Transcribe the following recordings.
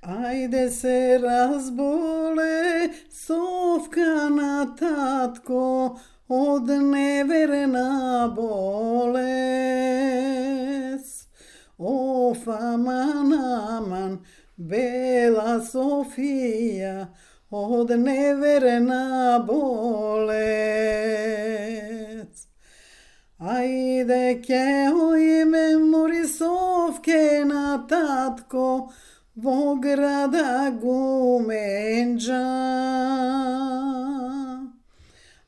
Ајде се разболе совка на татко од неверна болест. Оф, аман, аман, бела Софија, од неверна болест. Ајде ќе ојме Морисовке на татко во града Гуменџа.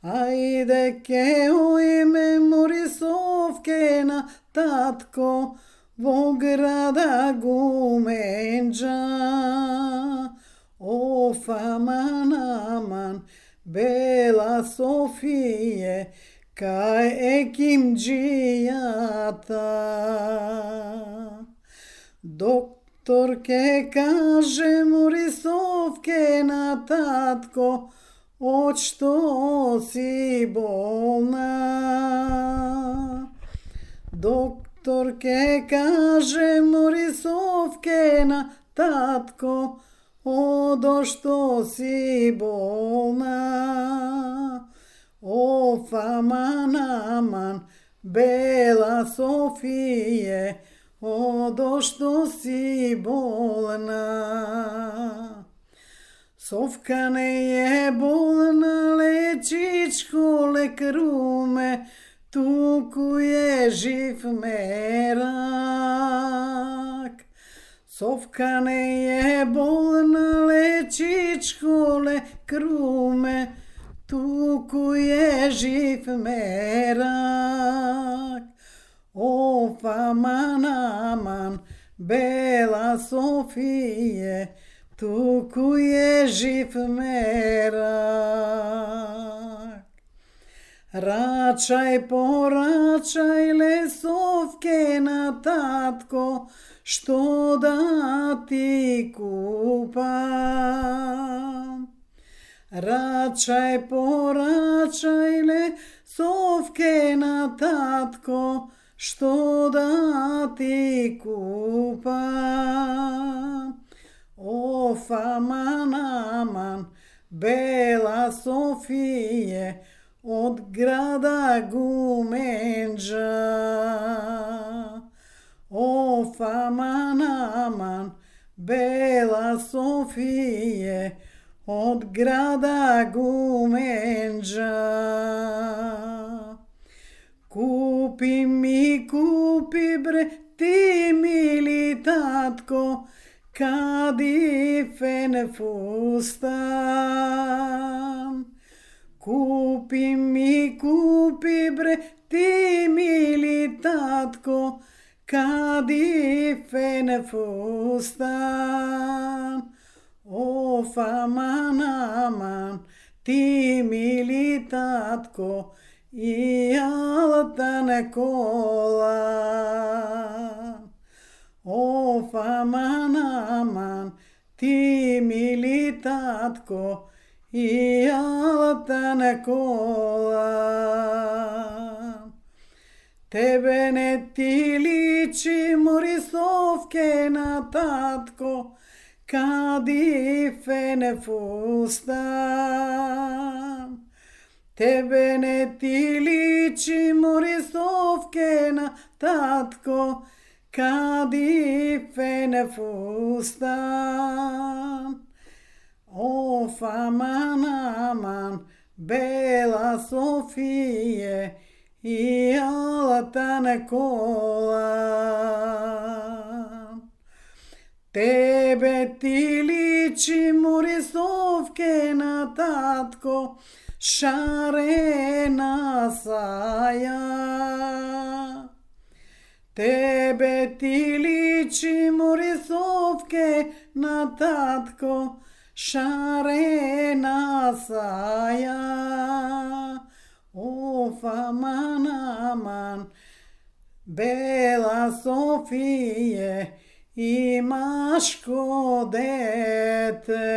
Ајде ќе ојме Морисовке на татко во града Гуменџа. Оф, аман, аман, бела Софије, кај екимџијата. Доктор ке каже Морисовке на татко, од што си болна. Доктор ке каже Морисовке на татко, од што си болна. Оф, аман, аман, бела Софије, од што си болна. Совка не е болна, лечичко, лекаруме, туку е жив мерак. Совка не е болна, лечичко, лекаруме, туку е жив мерак. Оф, аман, аман, бела Софије, туку е жив мерак. Рачај, порачај, лесовке на татко, што да ти купам. Рачај, порачај, лесовке на татко, што да ти купам. Оф, аман, аман, бела Софије, од града Гуменџа. Оф, аман, аман, бела Софије, од града Гуменџа. Купи ми, купи бре, ти мили татко, кадифен фустан. Купи ми, купи бре, ти мили татко, кадифен фустан. Оф, аман, аман, ти мили татко, и алтан колан. Оф, аман, аман, ти мили татко, и алтан колан. Тебе не ти личи Морисовке на татко, кадифен фустан. Тебе не ти личи Морисовке на татко, кадифен фустан. Оф, аман, аман, бела Софије, и алтан колан. Тебе ти личи Морисовке на татко, шарена саја. Тебе ти личи Морисовке на татко, шарена саја. Оф, аман, аман, бела Софије, и машко дете.